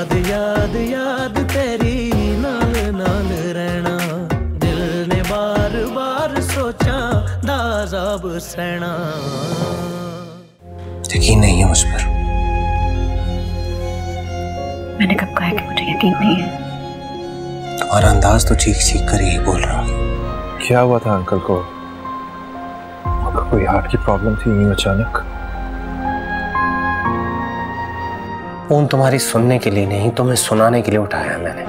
याद याद याद तेरी नाल नाल रहना, दिल ने बार बार सोचा दाज़ाब सहना। यकीन नहीं है मुझ पर। मैंने कब कहा कि मुझे यकीन नहीं है? तुम्हारा अंदाज तो चीख चीख कर यही बोल रहा है। क्या हुआ था अंकल को? कोई हार्ट की प्रॉब्लम थी यूं अचानक? फोन तुम्हारी सुनने के लिए नहीं, तुम्हें सुनाने के लिए उठाया मैंने।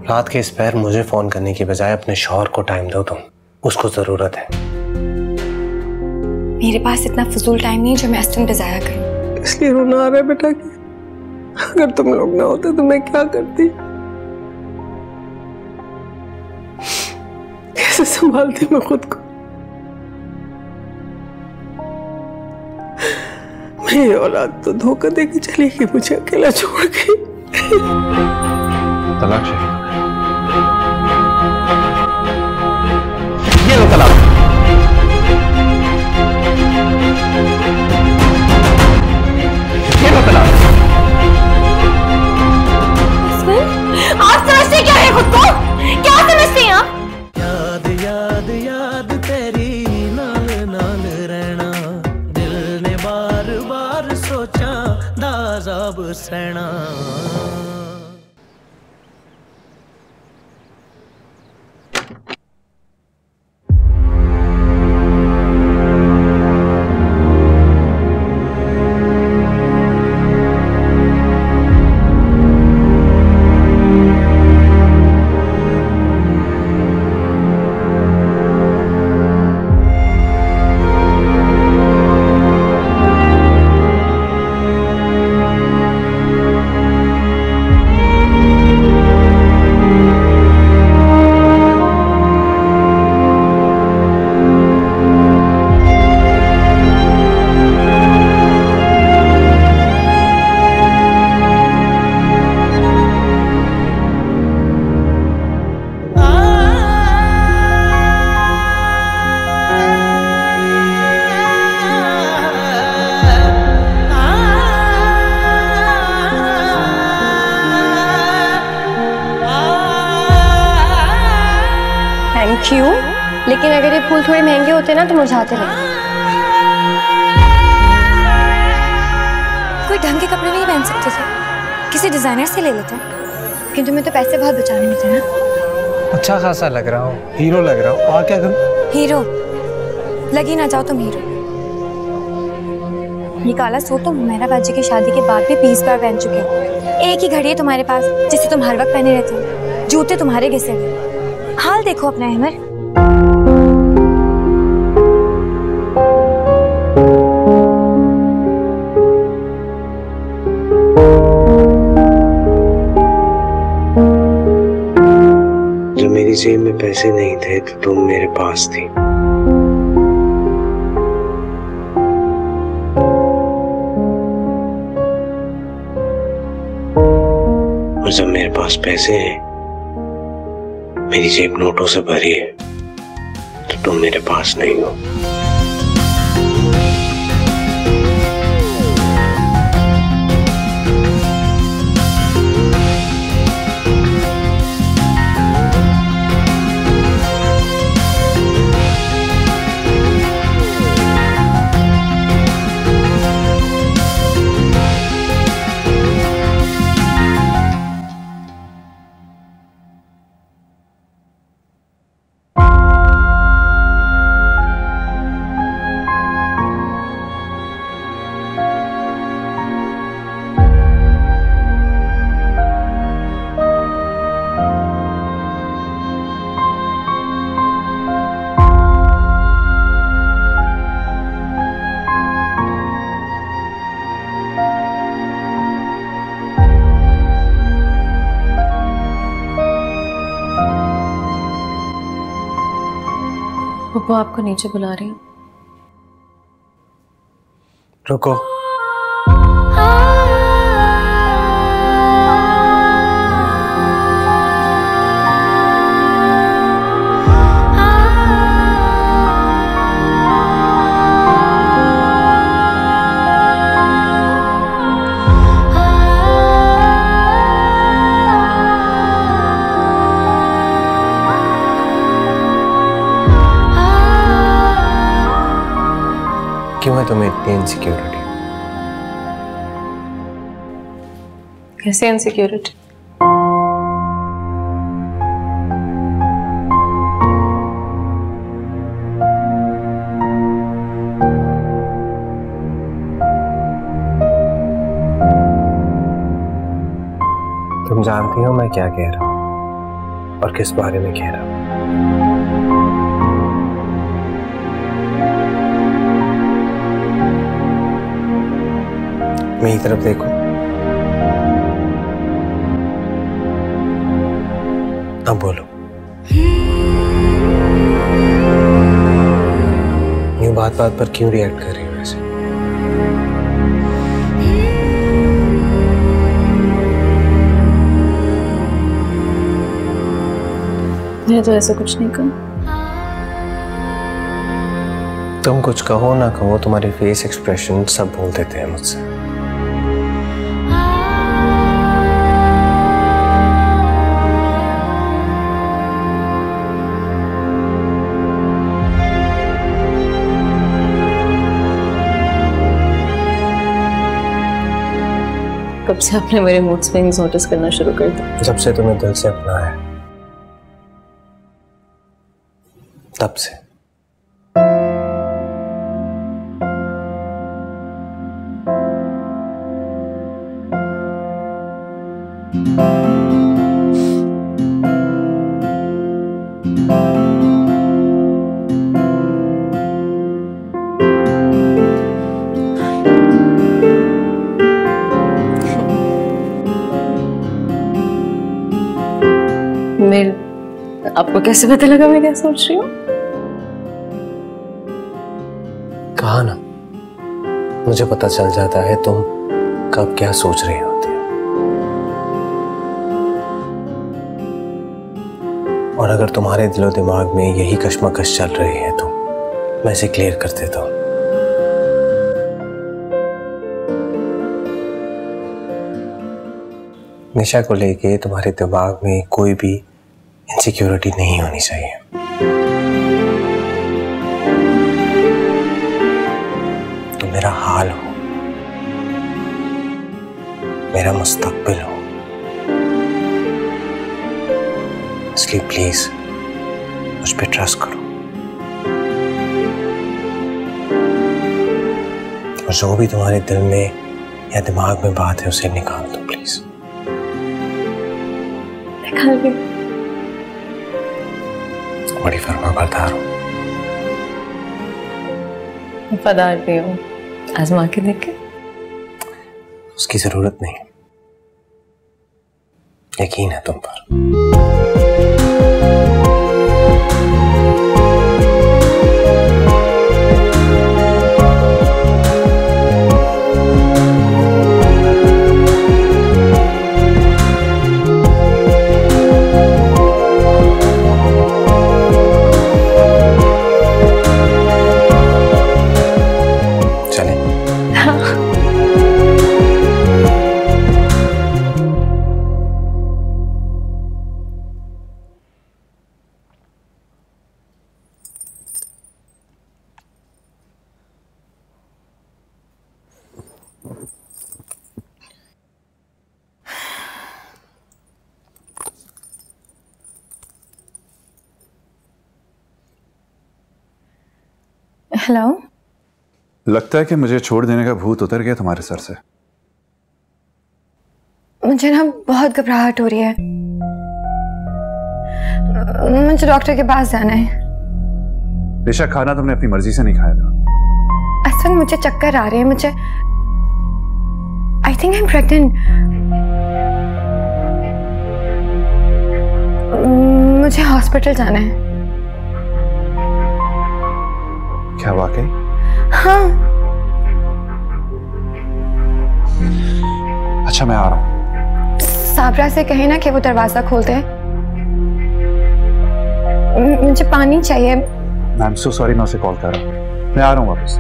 रात के इस पैर मुझे फोन करने की बजाय अपने शौहर को टाइम दो तुम, उसको जरूरत है। मेरे पास इतना फजूल टाइम नहीं है जो मैं एस्टन पे जाया करूं। इसलिए रोना आ रहा है बेटा कि अगर तुम लोग ना होते तो मैं क्या करती, कैसे संभालती मैं खुद को। मेरी औलाद तो धोखा देके चली गई, मुझे अकेला छोड़ गई। तलाक चाहिए। ये लो तलाक। ये लो तलाक। आप समझते क्या है खुद को? क्या समझते हैं आप? याद याद याद तेरी नाल नाल रहना, दिल ने बार बार सोचा दाज़ाब सहना। क्यों? लेकिन अगर ये फूल थोड़े महंगे होते ना तो मुरझाते नहीं। कोई ढंग के कपड़े नहीं पहन सकते थे, किसी डिजाइनर से ले लेते। लेकिन तुम्हें तो पैसे बहुत बचाने में थे ना। अच्छा खासा लग रहा हूँ, हीरो लग रहा हूँ। और क्या करूँ? हीरो लगी ना जाओ तुम हीरो। ये काला सूट तुम हुमैरा बाजी की शादी के बाद भी 20 बार पहन चुके हो। एक ही घड़ी है तुम्हारे पास जिसे तुम हर वक्त पहने रहते हो। जूते तुम्हारे घिसे हुए। हाल देखो अपना अहमर। जब मेरी जेब में पैसे नहीं थे तो तुम मेरे पास थी। और जब मेरे पास पैसे हैं, मेरी जेब नोटों से भरी है, तो तुम मेरे पास नहीं हो। वो आपको नीचे बुला रही है। रुको। है तुम्हें इतनी इनसिक्योरिटी? कैसे इनसिक्योरिटी? तुम जानती हो मैं क्या कह रहा हूं और किस बारे में कह रहा हूं। मेरी तरफ देखो। अब बोलो, यूं बात बात पर क्यों रिएक्ट कर रही हो वैसे? मैं तो ऐसा कुछ नहीं कहा। तुम कुछ कहो ना कहो, तुम्हारे फेस एक्सप्रेशन सब बोल देते हैं मुझसे। कब से आपने मेरे मूड स्विंग्स नोटिस करना शुरू कर दिया? जब से तुम्हें दिल से अपना है तब से। आपको कैसे पता लगा मैं क्या सोच रही हूँ? कहा ना, मुझे पता चल जाता है तुम कब क्या सोच रही होती हो। और अगर तुम्हारे दिलो दिमाग में यही कश्मकश चल रही है तो मैं इसे क्लियर कर देता हूं। निशा को लेके तुम्हारे दिमाग में कोई भी इनसिक्योरिटी नहीं होनी चाहिए। तुम मेरा हाल हो, मेरा मुस्तकबिल हो, इसलिए प्लीज मुझ पे ट्रस्ट करो और जो भी तुम्हारे दिल में या दिमाग में बात है उसे निकाल दो प्लीज। निकाल दो। बड़ी फर्माबरदार हो। वफादार भी हूँ। आजमा के देखे। उसकी जरूरत नहीं, यकीन है तुम पर। हेलो। लगता है कि मुझे छोड़ देने का भूत उतर गया तुम्हारे सर से। मुझे ना बहुत घबराहट हो रही है। मुझे डॉक्टर के पास जाना है। बेशक खाना तुमने अपनी मर्जी से नहीं खाया था। असल मुझे चक्कर आ रहे हैं। मुझे I think I am pregnant. मुझे हॉस्पिटल जाना है। क्या वाकई? हाँ। अच्छा मैं आ रहा हूँ। साबरा से कहे ना कि वो दरवाजा खोल दे। मुझे पानी चाहिए। आई एम सो सॉरी, मैं उसे कॉल कर रहा हूँ। मैं आ रहा हूँ वापस।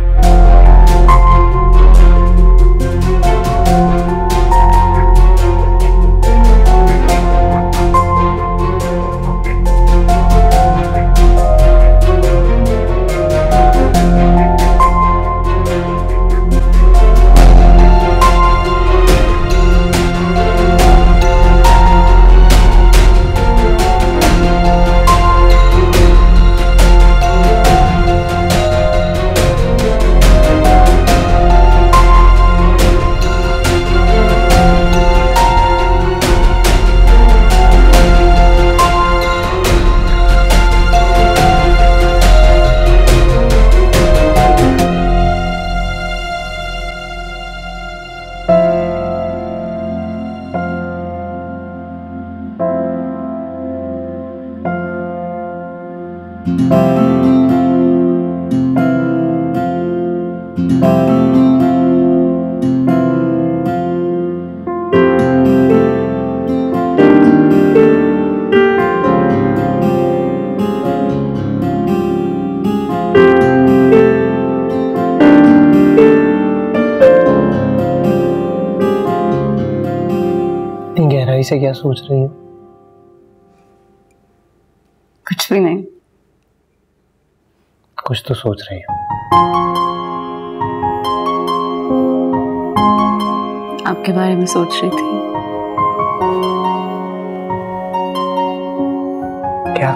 इतनी गहराई से क्या सोच रही हो? कुछ भी नहीं। कुछ तो सोच रही हो। आपके बारे में सोच रही थी। क्या?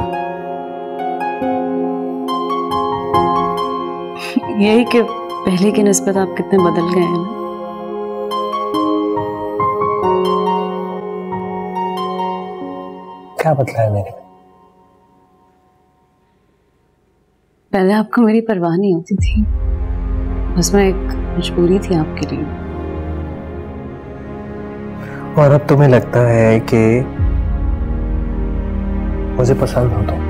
यही कि पहले की निस्बत आप कितने बदल गए हैं ना। क्या बदला है मेरे में? पहले आपको मेरी परवाह नहीं होती थी, उसमें एक मजबूरी थी आपके लिए। और अब तुम्हें लगता है कि मुझे पसंद हो तुम?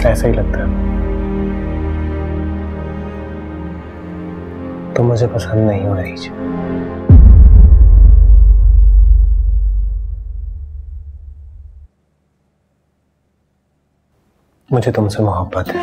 ऐसा ही लगता है। तो मुझे पसंद नहीं हो रही थी। मुझे तुमसे मोहब्बत है।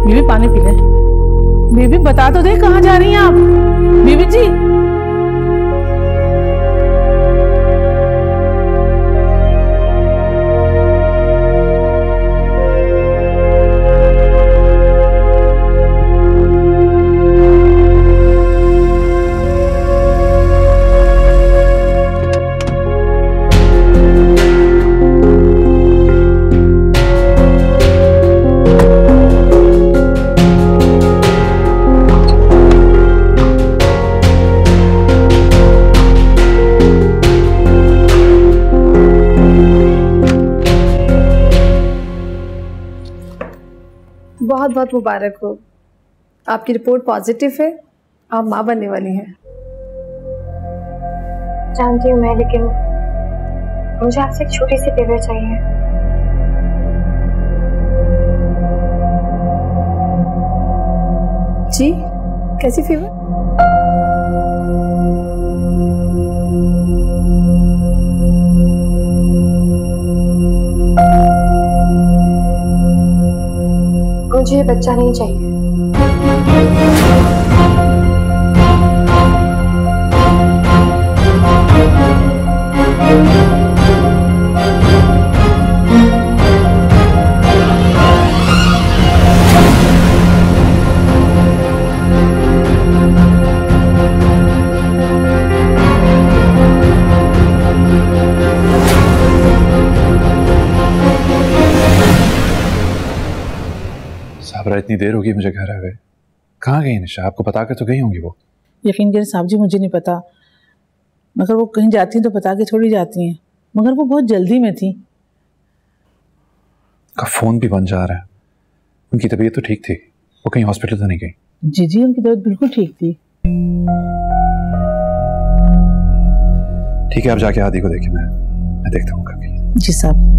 बीबी पानी पी ले। बीबी बता तो दे कहाँ जा रही हैं आप? बीबी जी बहुत बहुत मुबारक हो, आपकी रिपोर्ट पॉजिटिव है, आप माँ बनने वाली हैं। जानती हूँ मैं, लेकिन मुझे आपसे एक छोटी सी फेवर चाहिए। जी, कैसी फेवर? मुझे बच्चा नहीं चाहिए। साबरा, इतनी देर होगी मुझे घर आ गए। कहाँ गई निशा? आपको बता के तो गई होंगी वो। यकीन करें साहब जी, मुझे नहीं पता, मगर वो कहीं जाती हैं तो बता के थोड़ी जाती हैं, मगर वो बहुत जल्दी में थी। का फोन भी बंद जा रहा है। उनकी तबीयत तो ठीक थी, वो कहीं हॉस्पिटल तो नहीं गई? जी जी, उनकी तबीयत बिल्कुल ठीक थी। ठीक है, आप जाके आदि को देखिए, मैं देखता हूँ कभी। जी साहब।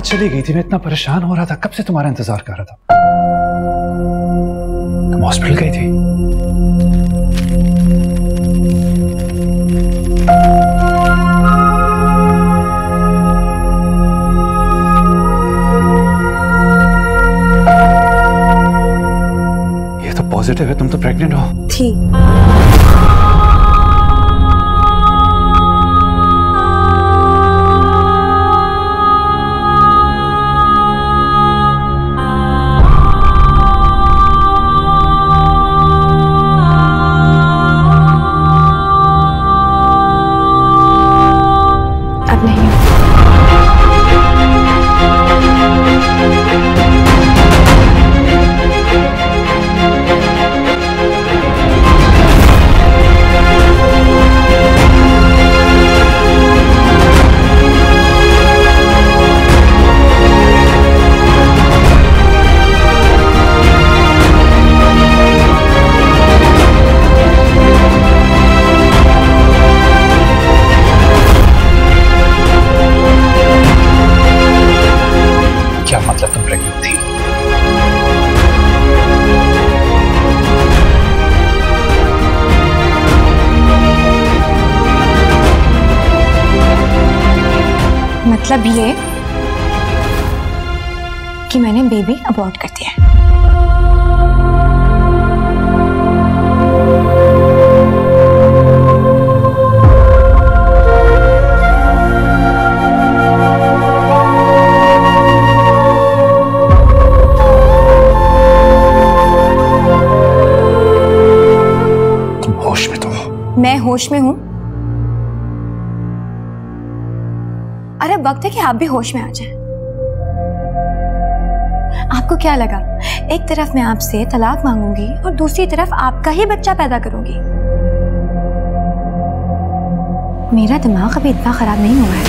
चली गई थी? मैं इतना परेशान हो रहा था, कब से तुम्हारा इंतजार कर रहा था। तुम हॉस्पिटल गई थी? पॉजिटिव है, तुम तो प्रेग्नेंट हो। थी। अब नहीं। क्या मतलब तुम प्रेग्नेंट थी? मतलब ये कि मैंने बेबी अबॉर्ट कर दिया है। मैं होश में हूं। अरे वक्त है कि आप भी होश में आ जाएं। आपको क्या लगा, एक तरफ मैं आपसे तलाक मांगूंगी और दूसरी तरफ आपका ही बच्चा पैदा करूंगी? मेरा दिमाग अभी इतना खराब नहीं हुआ है।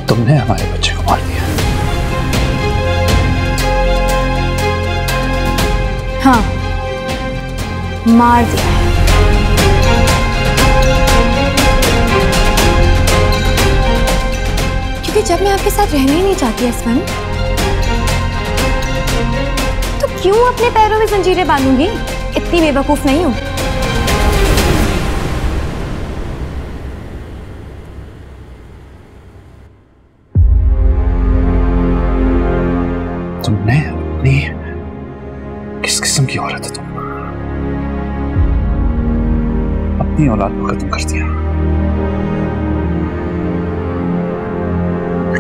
तुमने हमारे बच्चे को मार दिया। हाँ, मार दिया। क्योंकि जब मैं आपके साथ रहना ही नहीं चाहती असफन, तो क्यों अपने पैरों में जंजीरें बांधूंगी? इतनी बेवकूफ नहीं हूं। तुमने अपनी किस किस्म की औरत है तुम? अपनी औलाद को खत्म कर दिया।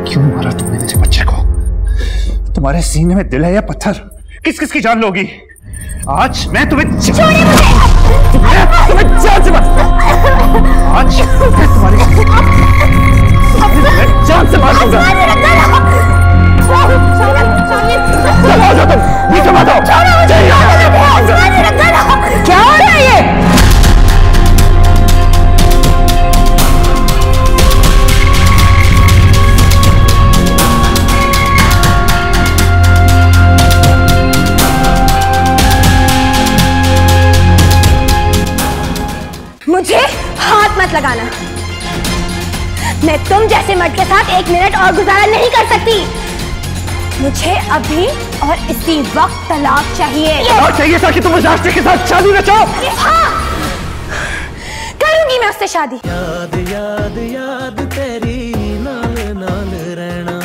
क्यों मारा तुमने मेरे बच्चे को? तुम्हारे सीने में दिल है या पत्थर? किस किस की जान लोगी? आज मैं तुम्हें जान से आज मैं तुम्हारी जान से मार दूंगा। चलो जाओ तुम, नीचे मत आओ। क्या हो रहा है ये? मुझे हाथ मत लगाना। मैं तुम जैसे मर्द के साथ एक मिनट और गुजारा नहीं कर सकती। मुझे अभी और इसी वक्त तलाक चाहिए। तलाक चाहिए ताकि तुम उस रास्ते के साथ शादी रचो? हाँ, करूंगी मैं उससे शादी। याद याद याद तेरी नाल नाल रहना,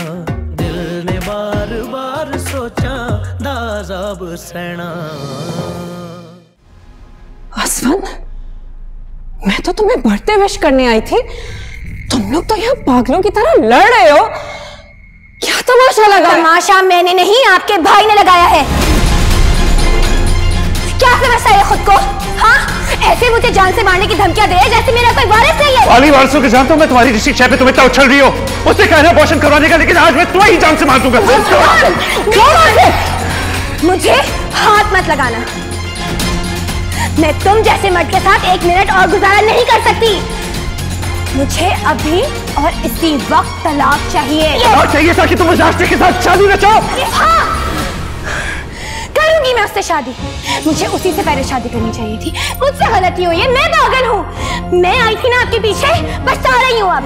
दिल ने बार बार सोचा दाज़ाब सहना। असफन, मैं तो तुम्हें बर्थडे विश करने आई थी, तुम लोग तो यहाँ पागलों की तरह लड़ रहे हो। क्या तमाशा लगा? तमाशा मैंने नहीं, आपके भाई ने लगाया है। क्या समझता है खुद को? हाँ, ऐसे मुझे जान से मारने की धमकियां दे जैसे मेरा कोई वारिस नहीं है। वाली वारसों के जानता हूं मैं, तुम्हारी रिश्ते शय पे तुम इतना उछल रही हो। उससे कह रहे हो अबॉर्शन करवाने का, लेकिन आज मैं तुम्हें ही जान से मार दूंगा। मुझे हाथ मत लगाना। मैं तुम जैसे मर्द के साथ एक मिनट और गुजारा नहीं कर सकती। मुझे अभी और इसी वक्त तलाक चाहिए। तलाक चाहिए ताकि तुम उस रास्ते के साथ शादी रचो? हाँ, करूंगी मैं उससे शादी। मुझे उसी से पहले शादी करनी चाहिए थी। मुझसे गलती हुई है, मैं पागल हूँ। मैं आई थी ना आपके पीछे, पछता रही हूँ अब।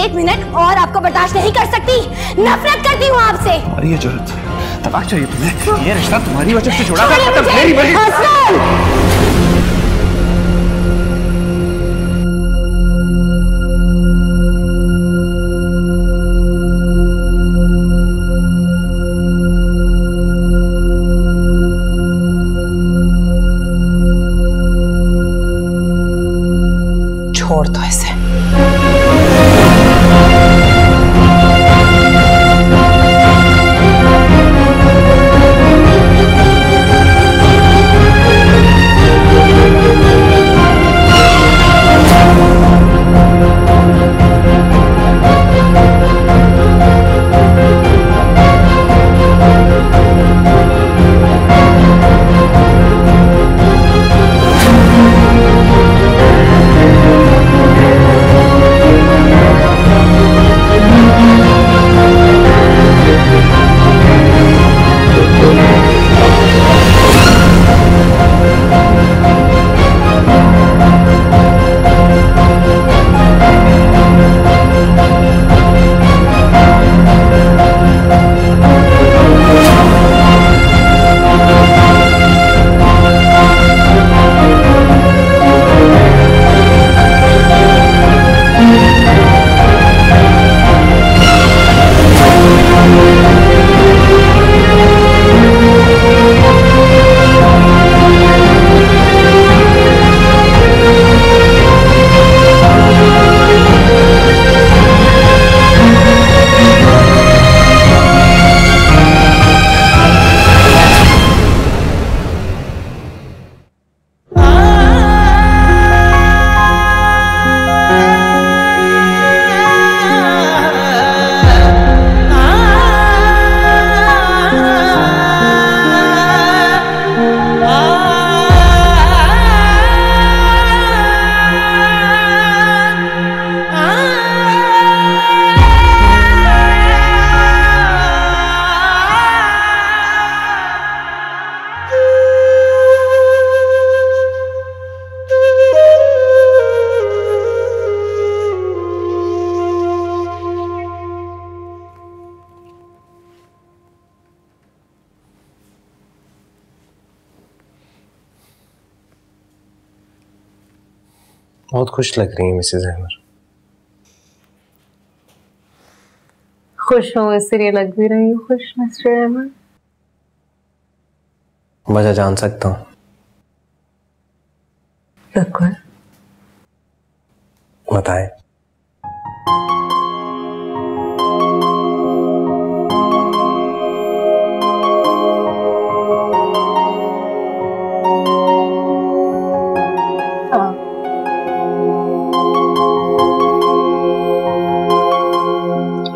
एक मिनट और आपको बर्दाश्त नहीं कर सकती। नफरत करती हूँ आपसे। अरे ये जरूरत, तलाक चाहिए तुम्हें? ये रिश्ता तुम्हारी वजह से जुड़ा था, मेरी वजह। बहुत खुश लग रही है मिसेज अहमद। खुश हूँ इसलिए लग भी रही हूँ खुश मिस्टर अहमद। वजह जान सकता हूँ? बिल्कुल। बताएं।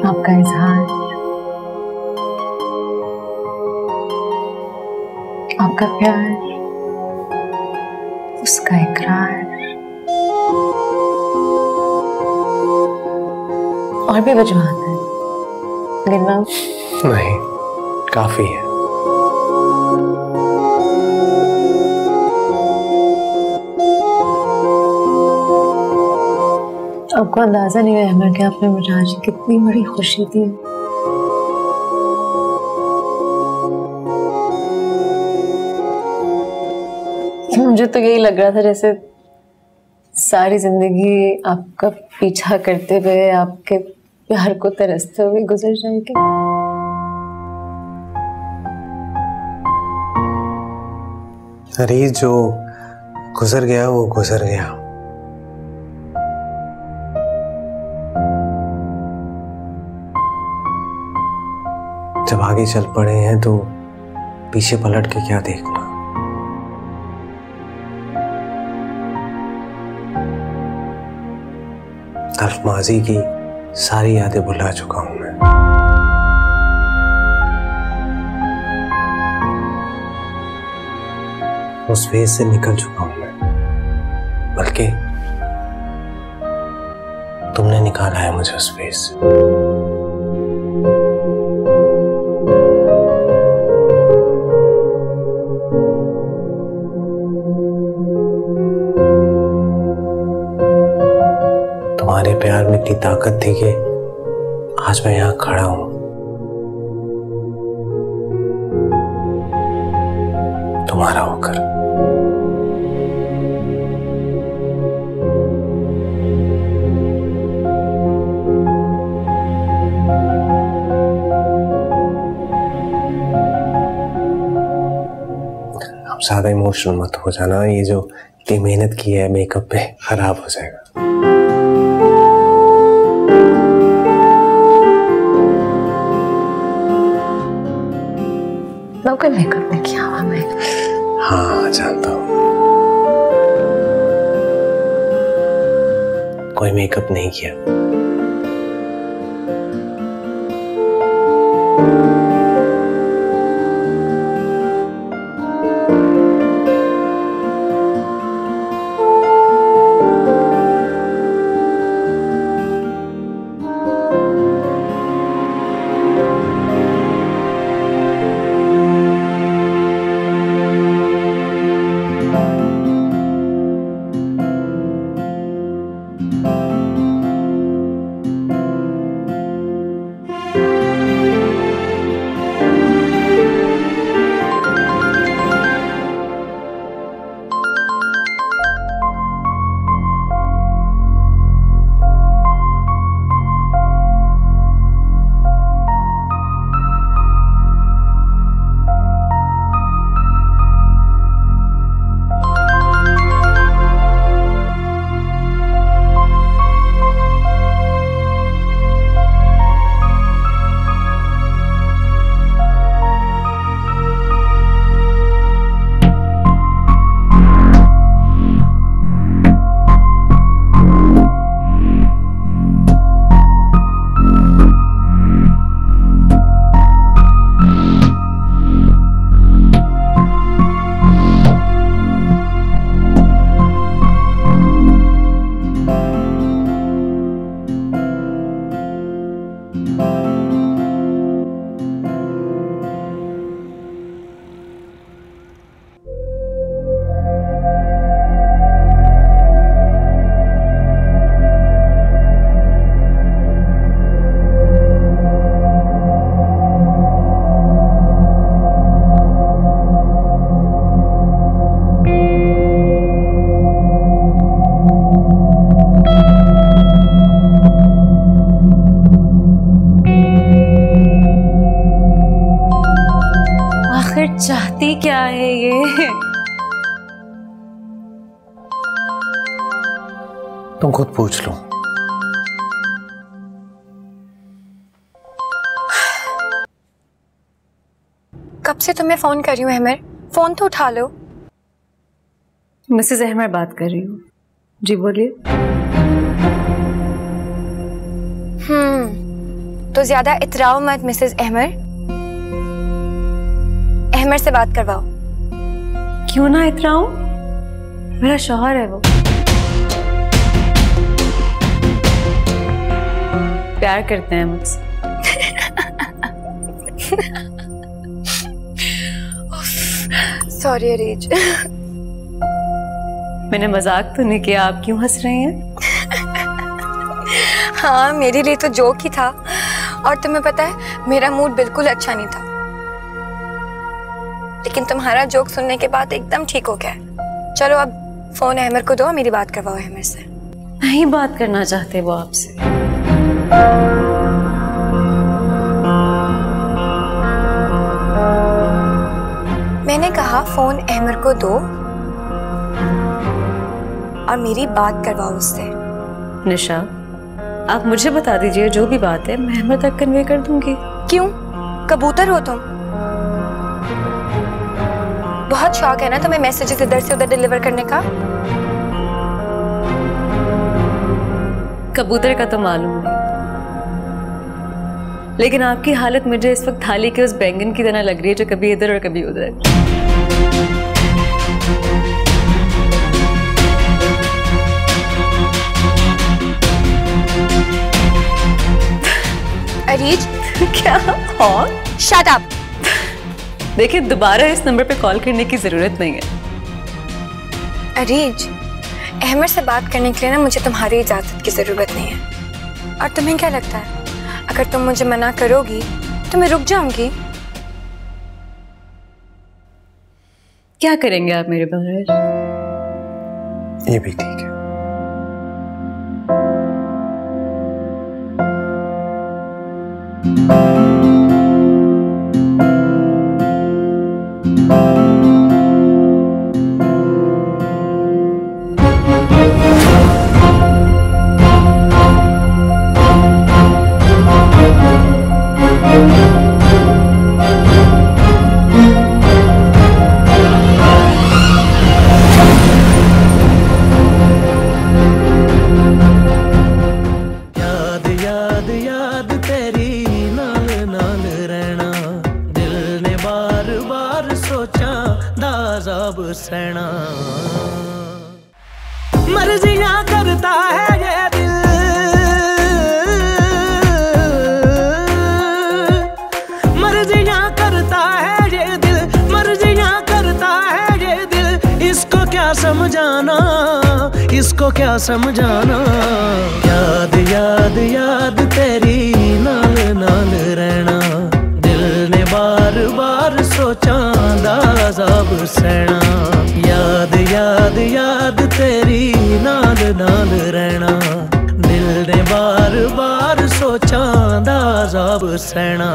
आपका इजहार, आपका प्यार, उसका इकरार और भी वजूहात हैं, गिनवाऊं? नहीं, काफी है। आपको अंदाजा नहीं है अहमद कि आपने मुझे आज कितनी बड़ी खुशी दी। मुझे तो यही लग रहा था जैसे सारी जिंदगी आपका पीछा करते हुए, आपके प्यार को तरसते हुए गुजर जाएगी। अरे जो गुजर गया वो गुजर गया। जब आगे चल पड़े हैं तो पीछे पलट के क्या देखना। तल्फ माजी की सारी यादें भुला चुका हूं मैं। उस फेज से निकल चुका हूं मैं, बल्कि तुमने निकाला है मुझे उस फेज से। तुम्हारे प्यार में इतनी ताकत थी कि आज मैं यहां खड़ा हूं, तुम्हारा होकर। अब ज्यादा इमोशनल मत हो जाना, ये जो इतनी मेहनत की है मेकअप पे खराब हो जाएगा। कोई मेकअप नहीं किया हुआ मैं। हाँ जानता हूँ, कोई मेकअप नहीं किया। है? तुम खुद पूछ लो। कब से तुम्हें फोन कर रही हूँ अहमर, फोन तो उठा लो। मिसेज अहमर बात कर रही हूँ। जी बोलिए। तो ज्यादा इतराओ मत मिसेज अहमर। अहमर से बात करवाओ। क्यों ना इतराऊं? मेरा शौहर है वो। प्यार करते हैं मुझसे। सॉरी अरीज। मैंने मजाक तो नहीं किया, आप क्यों हंस रही हैं? हाँ, मेरे लिए तो जोक ही था। और तुम्हें पता है मेरा मूड बिल्कुल अच्छा नहीं था, लेकिन तुम्हारा जोक सुनने के बाद एकदम ठीक हो गया। चलो अब फोन अहमर को दो, मेरी बात करवाओ अहमर से। नहीं बात करना चाहते वो आपसे। मैंने कहा फोन अहमर को दो और मेरी बात करवाओ उससे। निशा, आप मुझे बता दीजिए, जो भी बात है मैं अहमर तक कन्वे कर दूंगी। क्यों, कबूतर हो तुम? बहुत शौक है ना तुम्हें मैसेजेस इधर से उधर डिलीवर करने का? कबूतर का तो मालूम नहीं, लेकिन आपकी हालत मुझे इस वक्त थाली के उस बैंगन की तरह लग रही है जो कभी इधर और कभी उधर। अरीज। क्या? और शट अप। देखिए, दोबारा इस नंबर पे कॉल करने की जरूरत नहीं है। अरीज, अहमर से बात करने के लिए ना मुझे तुम्हारी इजाजत की जरूरत नहीं है। और तुम्हें क्या लगता है अगर तुम मुझे मना करोगी तो मैं रुक जाऊंगी? क्या करेंगे आप मेरे बगैर? ये भी ठीक है। सहना मर्जियां करता है ये दिल, मर्जियां करता है ये दिल, मर्जियां करता है ये दिल। इसको क्या समझाना, इसको क्या समझाना। याद याद याद तेरी नाल नाल रहना, दिल ने बार बार सोचा दाज़ाब सहना। याद याद याद तेरी नाल नाल रहना, दिल ने बार बार सोचा दाज़ाब सहना।